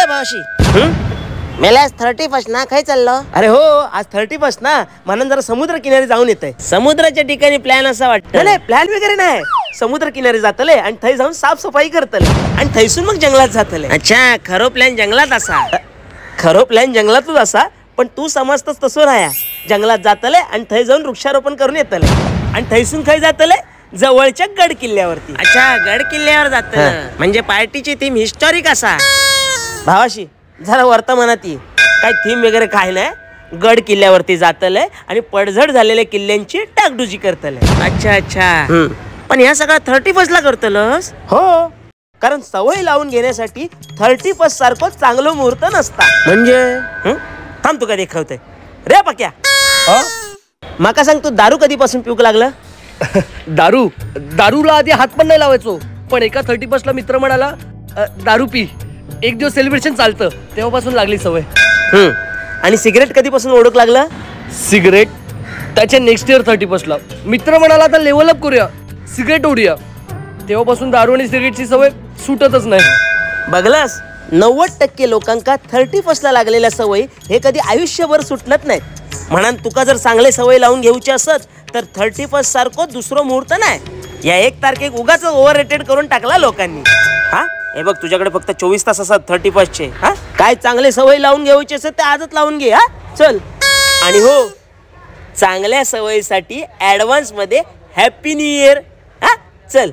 ए भावशी, मेला 31 ना, खाय चाललो? अरे हो, आज 31 ना, म्हणून जरा समुद्र किनारी जाऊन येतंय. समुद्राच्या ठिकाणी प्लॅन असा वाटतं. नाही, प्लॅन वगैरे नाही. समुद्र किनारी जातले आणि थंय जाऊन साफसफाई करतले आणि थैसून मग जंगलात जातले. अच्छा, खरो प्लॅन जंगलात असा? खरो प्लॅन जंगलातच असा, पण तू समजतस तसं राया. जंगलात जातले आणि थंय जाऊन वृक्षारोपण करून येतले आणि थैसून खाय जातले जवळच्या गड किल्ल्यावरती. अच्छा, गड किल्ल्यावर जात म्हणजे पार्टीची थीम हिस्टॉरिक असा. भावाशी जरा वर्तमानात ये. काय थीम वगैरे काय नाही. गड किल्ल्यावरती जातले आणि पडझड झालेल्या किल्ल्यांची डागडुजी करतले. अच्छा अच्छा, पण ह्या सगळं 31 ला करतलस? हो, कारण सवय लावून घेण्यासाठी 31 सारखं चांगलं मुहूर्त नसता. म्हणजे थांब तुका देखवते रे पक्या. माका सांग, तू दारू कधीपासून पिऊक लागलं? दारूला आधी हात पण नाही लावायचो, पण एका 31 ला मित्र म्हणाला दारू पी, एक दिवस सेलिब्रेशन चालतं, तेव्हापासून लागली सवय. आणि सिगरेट कधीपासून ओळख लागलं? सिगरेट त्याच्या नेक्स्ट इयर 31 ला मित्र म्हणाला आता लेवल अप करूया, सिगरेट ओढूया, तेव्हापासून दारू आणि सिगरेटची सवय सुटतच नाही. बघलास, 90% लोकांका 31 ला लागलेल्या सवयी हे कधी आयुष्यभर सुटत नाहीत. म्हणून तुका जर चांगले सवय लावून घेऊची असत तर 31 सारखं दुसरं मुहूर्त नाही. या 1 तारखेक उगाच ओव्हर रेटेड करून टाकला लोकांनी. हा, हे बघ, तुझ्याकडे फक्त 24 तास असतात 31 चे. हा, काय चांगले सवय लावून घ्यायची असत ते आजच लावून घे. हा, चल. आणि हो, चांगल्या सवयीसाठी ऍडव्हान्स मध्ये हॅपी न्यू इयर. हा, चल.